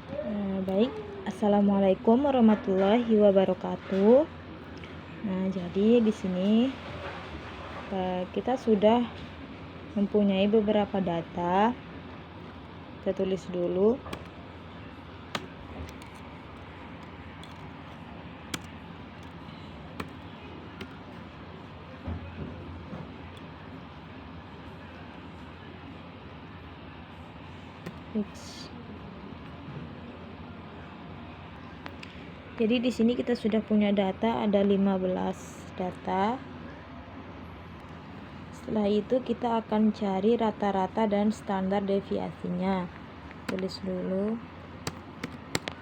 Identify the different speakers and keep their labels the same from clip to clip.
Speaker 1: Baik, Assalamualaikum warahmatullahi wabarakatuh. Nah, jadi di sini kita sudah mempunyai beberapa data. Kita tulis dulu. Jadi di sini kita sudah punya data, ada 15 data. Setelah itu kita akan cari rata-rata dan standar deviasinya. Tulis dulu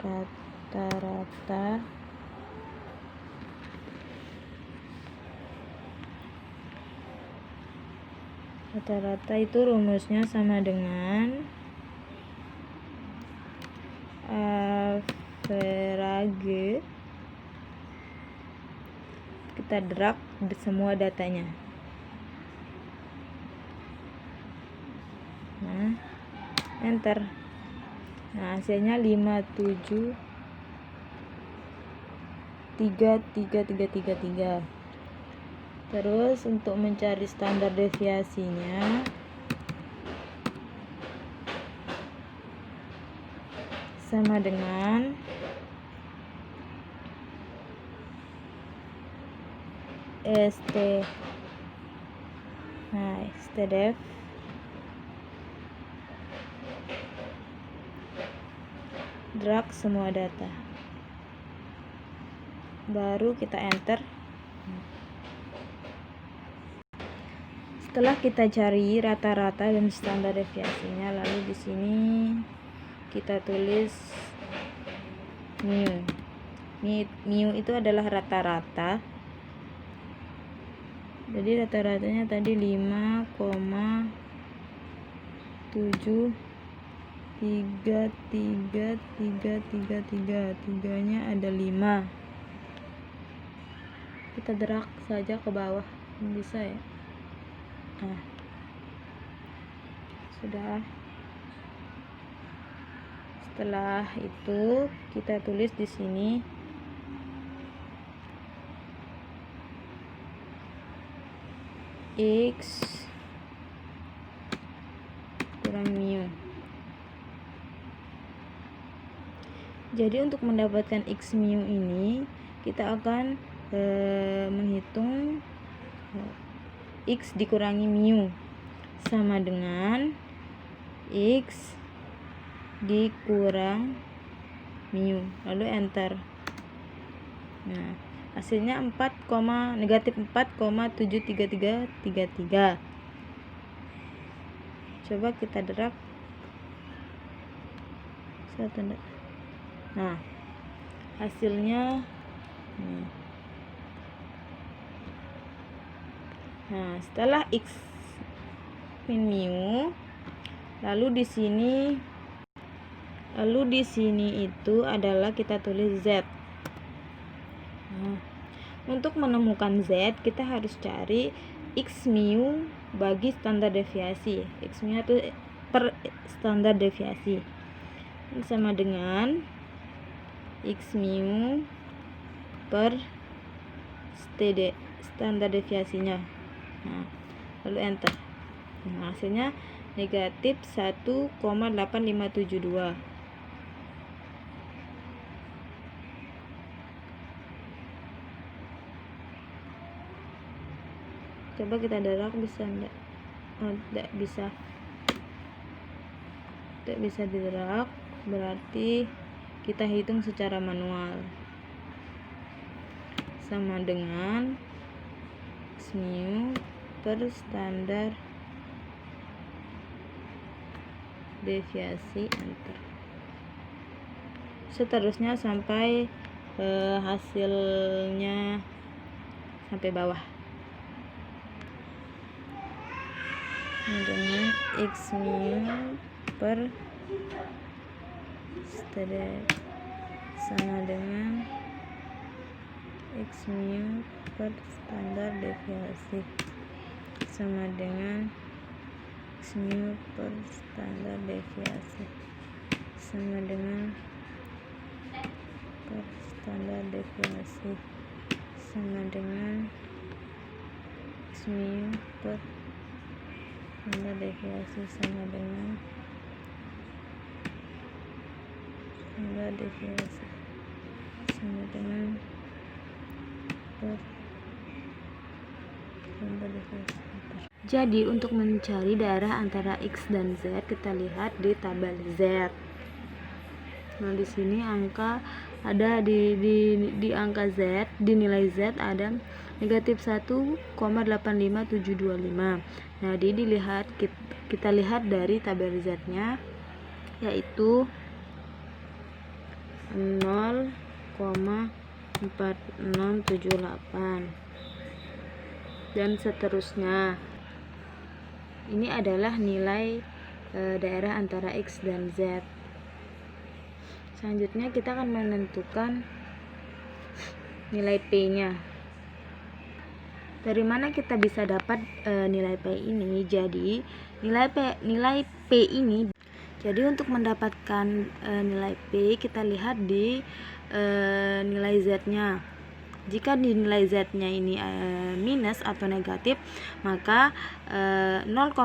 Speaker 1: rata-rata itu rumusnya sama dengan average. Kita drag semua datanya. Nah, enter. Nah, hasilnya 573333. Terus untuk mencari standar deviasinya, sama dengan stdef drag semua data, baru kita enter. Setelah kita cari rata-rata dan standar deviasinya, lalu di sini kita tulis mu. Mu itu adalah rata-rata. Jadi rata-ratanya tadi 5,73333. Tiganya ada 5. Kita drag saja ke bawah, bisa ya. Nah, sudah. Setelah itu kita tulis di sini X kurang mu. Jadi untuk mendapatkan X mu ini kita akan menghitung X dikurangi mu sama dengan X dikurang mu, lalu enter. Nah, hasilnya negatif 4,73333. Coba kita drag. Nah, hasilnya Nah, setelah X min mu, lalu di sini itu adalah kita tulis Z. Nah, untuk menemukan Z, kita harus cari X mu bagi standar deviasi. X mu itu per standar deviasi. Ini sama dengan X mu per standar deviasinya. Nah, lalu enter. Nah, hasilnya negatif 1,8572. Coba kita drag, bisa enggak? Oh, tidak bisa. Tidak bisa didrag, berarti kita hitung secara manual. Sama dengan X mu per standar deviasi, enter. Seterusnya sampai hasilnya sampai bawah. Dengan X mu per sama dengan X mu per standar deviasi sama dengan X mu per standar deviasi sama dengan standar deviasi sama dengan X mu per standar deviasi sama dengan standar deviasi sama dengan per standar deviasi. Jadi untuk mencari daerah antara X dan Z, kita lihat di tabel Z. Nah, di sini angka ada di angka Z, di nilai Z ada negatif 1,85725. Nah, kita lihat dari tabel Z-nya yaitu 0,4678 dan seterusnya. Ini adalah nilai daerah antara X dan Z. Selanjutnya kita akan menentukan nilai P-nya. Dari mana kita bisa dapat nilai P ini? Jadi nilai P ini. Jadi untuk mendapatkan nilai P, kita lihat di nilai Z-nya. Jika di nilai Z-nya ini minus atau negatif, maka 0,5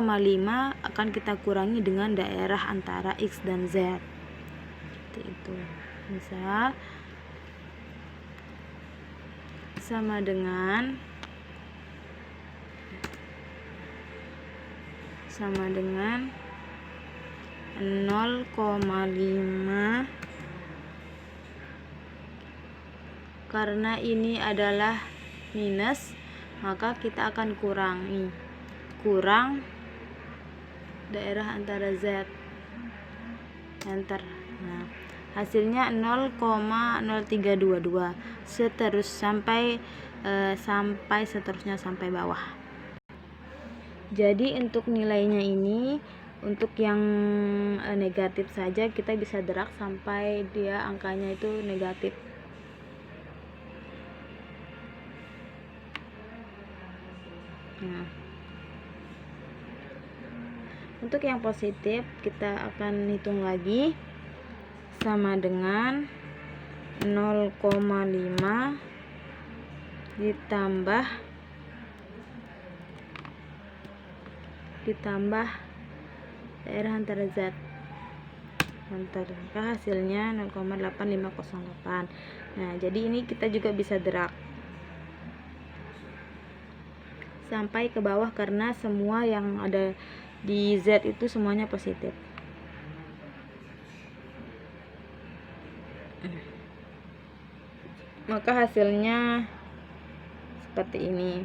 Speaker 1: akan kita kurangi dengan daerah antara X dan Z. Seperti itu. Misal sama dengan 0,5, karena ini adalah minus, maka kita akan kurang daerah antara Z. Enter. Nah, hasilnya 0,0322 sampai seterusnya sampai bawah. Jadi untuk nilainya ini, untuk yang negatif saja kita bisa drag sampai dia angkanya itu negatif. Nah, untuk yang positif kita akan hitung lagi sama dengan 0,5 ditambah daerah antara Z. Maka hasilnya 0,8508. Nah, jadi ini kita juga bisa drag sampai ke bawah karena semua yang ada di Z itu semuanya positif. Maka hasilnya seperti ini.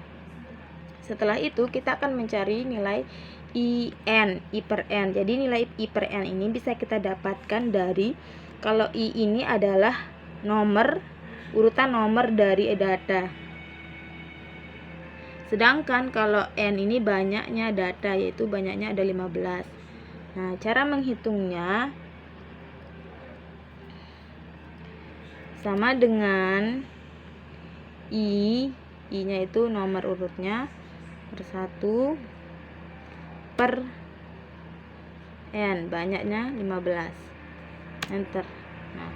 Speaker 1: Setelah itu kita akan mencari nilai I per N. Jadi nilai I per N ini bisa kita dapatkan dari, kalau I ini adalah urutan nomor dari data. Sedangkan kalau N ini banyaknya data, yaitu banyaknya ada 15. Nah, cara menghitungnya sama dengan I-nya itu nomor urutnya per 1 per N, banyaknya 15. Enter. Nah,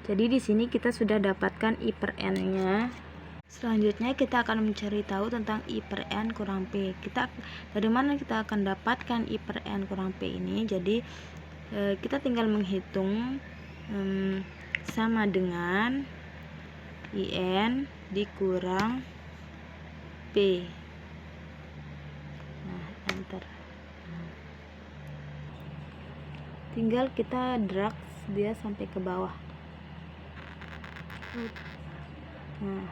Speaker 1: jadi di sini kita sudah dapatkan I per N-nya. Selanjutnya kita akan mencari tahu tentang I per N kurang P. Dari mana kita akan dapatkan I per N kurang P ini? Jadi kita tinggal menghitung sama dengan IN dikurang P. Nah, enter. Tinggal kita drag dia sampai ke bawah. Nah,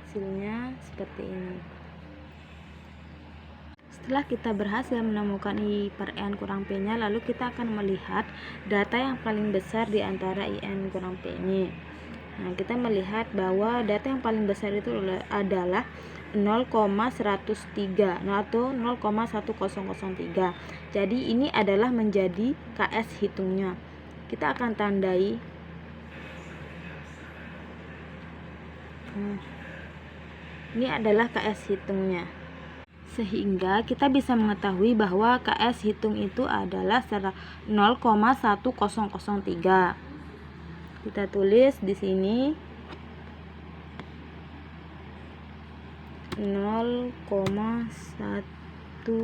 Speaker 1: hasilnya seperti ini. Setelah kita berhasil menemukan I per N kurang P nya, lalu kita akan melihat data yang paling besar di antara IN kurang P ini. Nah, kita melihat bahwa data yang paling besar itu adalah 0,103 atau 0,1003. Jadi ini adalah menjadi KS hitungnya. Kita akan tandai ini adalah KS hitungnya. Sehingga kita bisa mengetahui bahwa KS hitung itu adalah 0,1003. Kita tulis di sini 0,1003.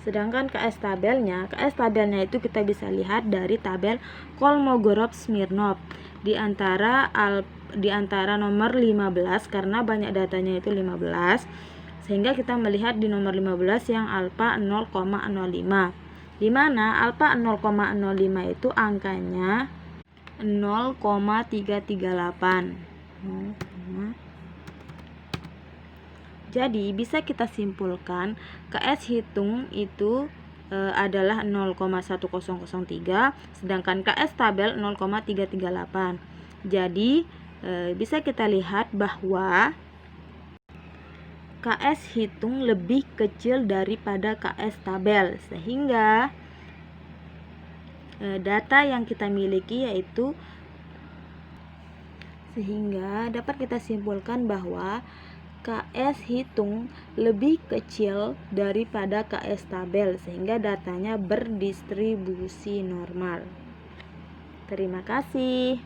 Speaker 1: Sedangkan KS tabelnya itu kita bisa lihat dari tabel Kolmogorov-Smirnov di antara nomor 15, karena banyak datanya itu 15, sehingga kita melihat di nomor 15 yang alfa 0,05, di mana alfa 0,05 itu angkanya 0,338. Jadi bisa kita simpulkan KS hitung itu adalah 0,1003, sedangkan KS tabel 0,338. Jadi bisa kita lihat bahwa KS hitung lebih kecil daripada KS tabel, sehingga data yang kita miliki sehingga dapat kita simpulkan bahwa KS hitung lebih kecil daripada KS tabel, sehingga datanya berdistribusi normal. Terima kasih.